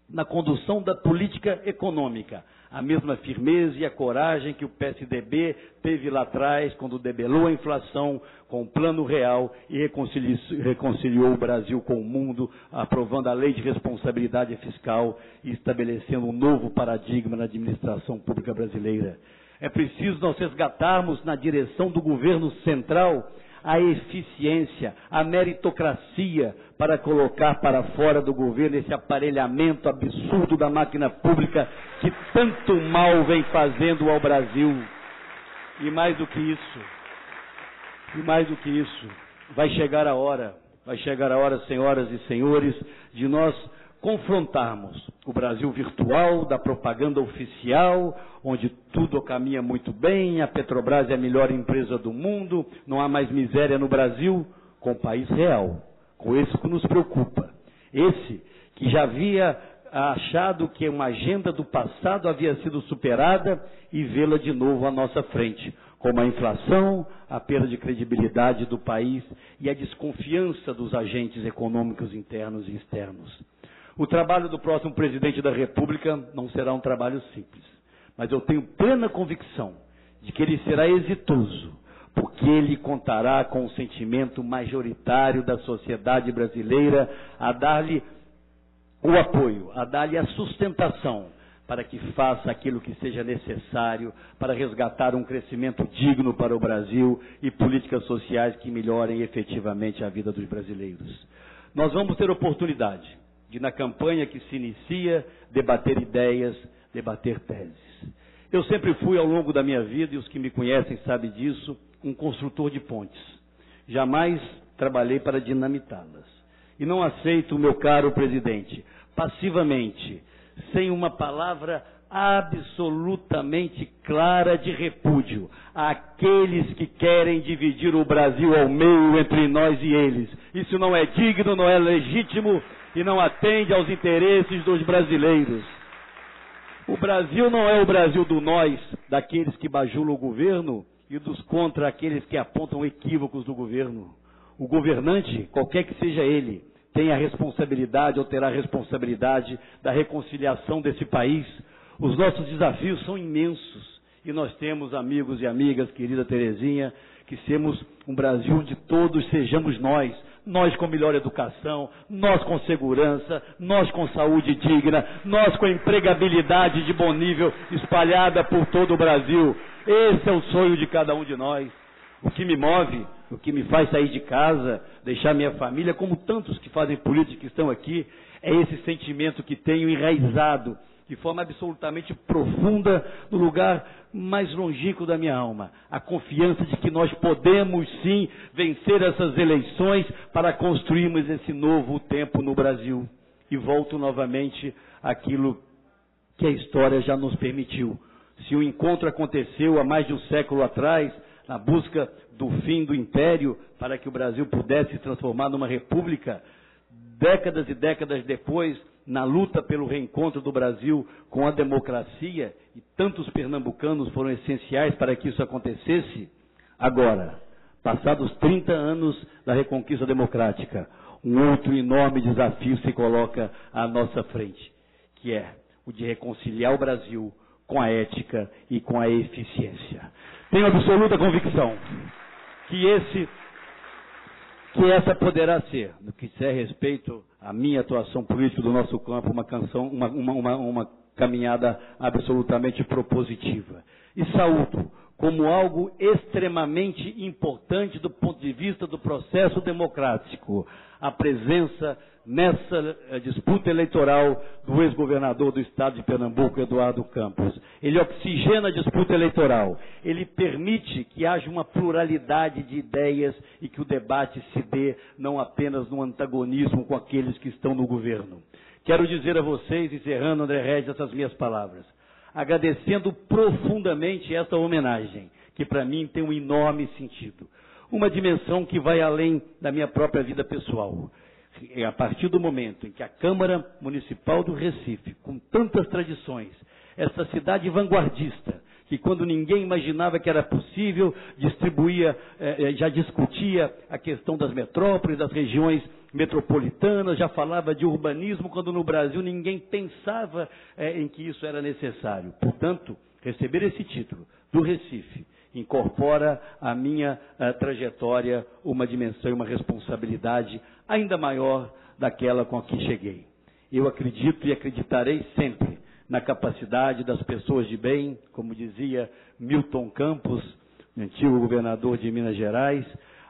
na condução da política econômica, a mesma firmeza e a coragem que o PSDB teve lá atrás, quando debelou a inflação com o Plano Real e reconciliou o Brasil com o mundo, aprovando a Lei de Responsabilidade Fiscal e estabelecendo um novo paradigma na administração pública brasileira. É preciso nós resgatarmos na direção do governo central a eficiência, a meritocracia, para colocar para fora do governo esse aparelhamento absurdo da máquina pública que tanto mal vem fazendo ao Brasil. E mais do que isso, vai chegar a hora, senhoras e senhores, de nós confrontarmos o Brasil virtual, da propaganda oficial, onde tudo caminha muito bem, a Petrobras é a melhor empresa do mundo, não há mais miséria no Brasil, com o país real, com esse que nos preocupa. Esse que já havia achado que uma agenda do passado havia sido superada e vê-la de novo à nossa frente, como a inflação, a perda de credibilidade do país e a desconfiança dos agentes econômicos internos e externos. O trabalho do próximo presidente da República não será um trabalho simples, mas eu tenho plena convicção de que ele será exitoso, porque ele contará com o sentimento majoritário da sociedade brasileira a dar-lhe o apoio, a dar-lhe a sustentação para que faça aquilo que seja necessário para resgatar um crescimento digno para o Brasil e políticas sociais que melhorem efetivamente a vida dos brasileiros. Nós vamos ter oportunidade de, na campanha que se inicia, debater ideias, debater teses. Eu sempre fui, ao longo da minha vida, e os que me conhecem sabem disso, um construtor de pontes. Jamais trabalhei para dinamitá-las. E não aceito, meu caro presidente, passivamente, sem uma palavra absolutamente clara de repúdio àqueles que querem dividir o Brasil ao meio entre nós e eles. Isso não é digno, não é legítimo e não atende aos interesses dos brasileiros. O Brasil não é o Brasil do nós, daqueles que bajulam o governo e dos contra aqueles que apontam equívocos do governo. O governante, qualquer que seja ele, tem a responsabilidade ou terá a responsabilidade da reconciliação desse país. Os nossos desafios são imensos e nós temos amigos e amigas, querida Terezinha, que sermos um Brasil onde todos sejamos nós com melhor educação, nós com segurança, nós com saúde digna, nós com empregabilidade de bom nível espalhada por todo o Brasil. Esse é o sonho de cada um de nós. O que me move, o que me faz sair de casa, deixar minha família, como tantos que fazem política que estão aqui, é esse sentimento que tenho enraizado de forma absolutamente profunda no lugar mais longínquo da minha alma. A confiança de que nós podemos sim vencer essas eleições para construirmos esse novo tempo no Brasil. E volto novamente àquilo que a história já nos permitiu. Se o encontro aconteceu há mais de um século atrás, na busca do fim do império, para que o Brasil pudesse se transformar numa república, décadas e décadas depois, na luta pelo reencontro do Brasil com a democracia, e tantos pernambucanos foram essenciais para que isso acontecesse. Agora, passados 30 anos da reconquista democrática, um outro enorme desafio se coloca à nossa frente, que é o de reconciliar o Brasil com a ética e com a eficiência. Tenho absoluta convicção que essa poderá ser, no que diz respeito à minha atuação política do nosso campo, uma caminhada absolutamente propositiva. E saúdo como algo extremamente importante do ponto de vista do processo democrático a presença nessa disputa eleitoral do ex-governador do estado de Pernambuco, Eduardo Campos. Ele oxigena a disputa eleitoral, ele permite que haja uma pluralidade de ideias e que o debate se dê não apenas no antagonismo com aqueles que estão no governo. Quero dizer a vocês, encerrando, André Regis, essas minhas palavras, agradecendo profundamente esta homenagem, que para mim tem um enorme sentido, uma dimensão que vai além da minha própria vida pessoal. A partir do momento em que a Câmara Municipal do Recife, com tantas tradições, essa cidade vanguardista, que quando ninguém imaginava que era possível, já discutia a questão das metrópoles, das regiões metropolitanas, já falava de urbanismo, quando no Brasil ninguém pensava em que isso era necessário. Portanto, receber esse título do Recife incorpora à minha trajetória uma dimensão e uma responsabilidade ainda maior daquela com a que cheguei. Eu acredito e acreditarei sempre na capacidade das pessoas de bem, como dizia Milton Campos, antigo governador de Minas Gerais,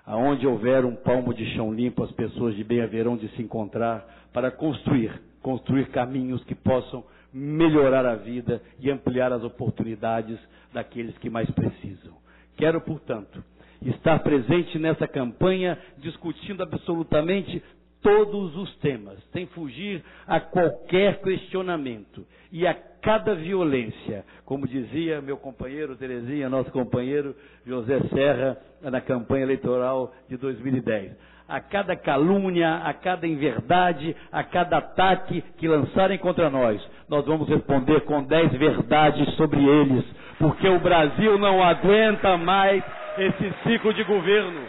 aonde houver um palmo de chão limpo, as pessoas de bem haverão de se encontrar para construir caminhos que possam melhorar a vida e ampliar as oportunidades daqueles que mais precisam. Quero, portanto, estar presente nessa campanha, discutindo absolutamente todos os temas, sem fugir a qualquer questionamento e a cada violência, como dizia meu companheiro Terezinha, nosso companheiro José Serra, na campanha eleitoral de 2010. A cada calúnia, a cada inverdade, a cada ataque que lançarem contra nós, nós vamos responder com 10 verdades sobre eles, porque o Brasil não aguenta mais esse ciclo de governo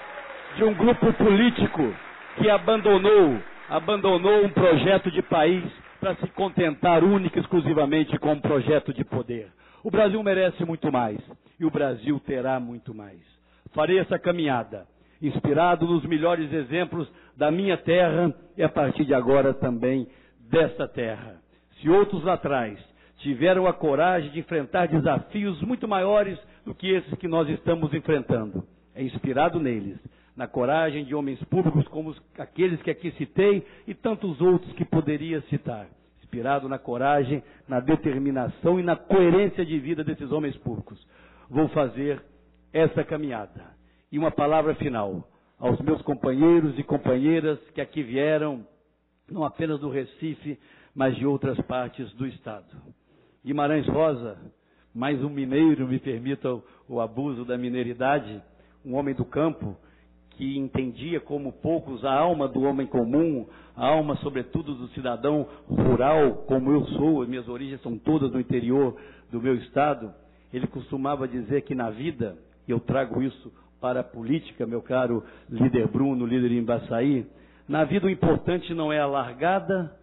de um grupo político que abandonou um projeto de país para se contentar única e exclusivamente com um projeto de poder. O Brasil merece muito mais e o Brasil terá muito mais. Farei essa caminhada inspirado nos melhores exemplos da minha terra e a partir de agora também desta terra. Se outros lá atrás tiveram a coragem de enfrentar desafios muito maiores do que esses que nós estamos enfrentando, é inspirado neles, na coragem de homens públicos como aqueles que aqui citei e tantos outros que poderia citar, inspirado na coragem, na determinação e na coerência de vida desses homens públicos. Vou fazer essa caminhada. E uma palavra final aos meus companheiros e companheiras que aqui vieram, não apenas do Recife, mas de outras partes do Estado. Guimarães Rosa, mais um mineiro, me permita o abuso da mineiridade, um homem do campo, que entendia como poucos a alma do homem comum, a alma sobretudo do cidadão rural, como eu sou, as minhas origens são todas no interior do meu estado. Ele costumava dizer que na vida, e eu trago isso para a política, meu caro líder Bruno, líder Embaçaí, na vida o importante não é a largada,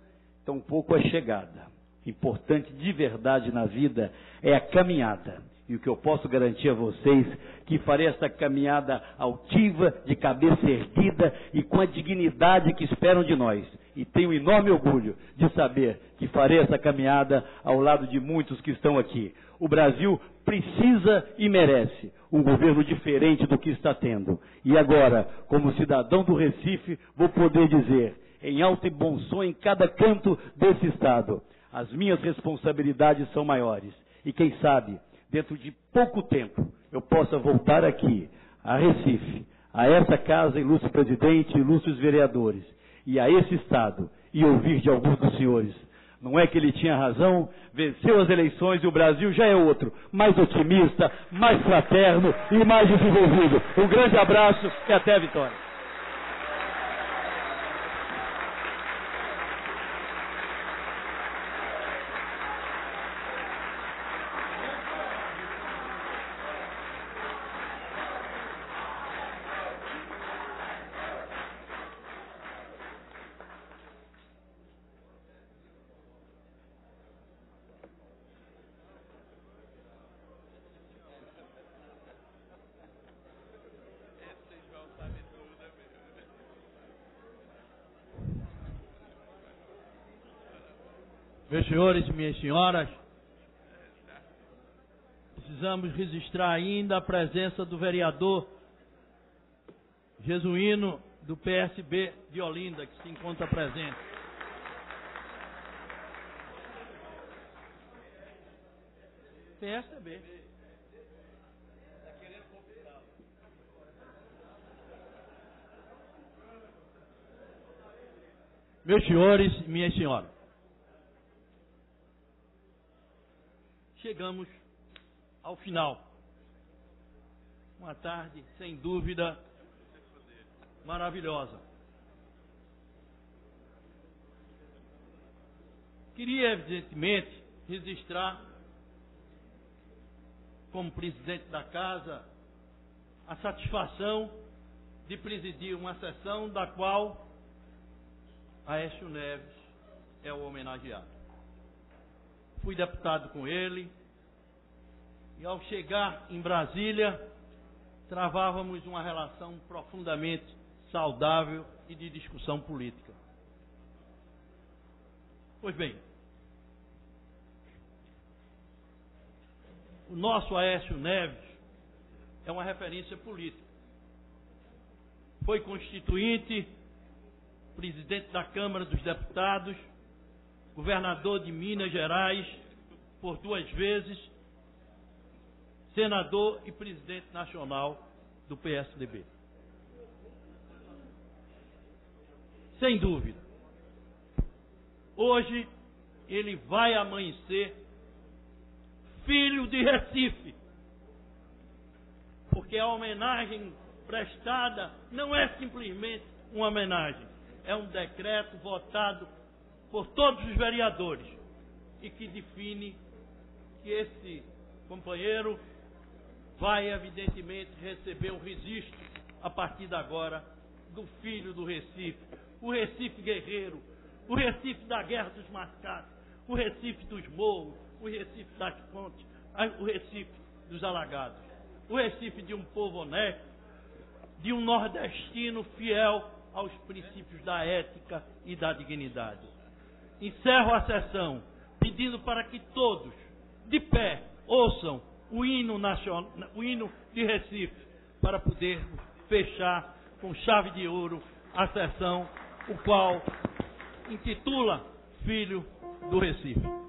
tampouco a chegada. O importante de verdade na vida é a caminhada. E o que eu posso garantir a vocês, que farei essa caminhada altiva, de cabeça erguida e com a dignidade que esperam de nós. E tenho enorme orgulho de saber que farei essa caminhada ao lado de muitos que estão aqui. O Brasil precisa e merece um governo diferente do que está tendo. E agora, como cidadão do Recife, vou poder dizer, em alto e bom som em cada canto desse estado, as minhas responsabilidades são maiores. E quem sabe, dentro de pouco tempo, eu possa voltar aqui, a Recife, a essa casa, ilustre presidente, ilustres vereadores, e a esse estado, e ouvir de alguns dos senhores. Não é que ele tinha razão, venceu as eleições e o Brasil já é outro, mais otimista, mais fraterno e mais desenvolvido. Um grande abraço e até a vitória. Meus senhores e minhas senhoras, precisamos registrar ainda a presença do vereador Jesuíno, do PSB de Olinda, que se encontra presente. PSB. Meus senhores e minhas senhoras, chegamos ao final. Uma tarde, sem dúvida, maravilhosa. Queria, evidentemente, registrar, como presidente da casa, a satisfação de presidir uma sessão da qual Aécio Neves é o homenageado. Fui deputado com ele e, ao chegar em Brasília, travávamos uma relação profundamente saudável e de discussão política. Pois bem, o nosso Aécio Neves é uma referência política. Foi constituinte, presidente da Câmara dos Deputados, governador de Minas Gerais por 2 vezes, senador e presidente nacional do PSDB. Sem dúvida, hoje ele vai amanhecer filho de Recife, porque a homenagem prestada não é simplesmente uma homenagem, é um decreto votado por todos os vereadores e que define que esse companheiro vai, evidentemente, receber um registro a partir de agora do filho do Recife, o Recife guerreiro, o Recife da Guerra dos Mascates, o Recife dos morros, o Recife das fontes, o Recife dos alagados, o Recife de um povo honesto, de um nordestino fiel aos princípios da ética e da dignidade. Encerro a sessão pedindo para que todos, de pé, ouçam o hino nacional, o hino de Recife, para poder fechar com chave de ouro a sessão, o qual intitula Filho do Recife.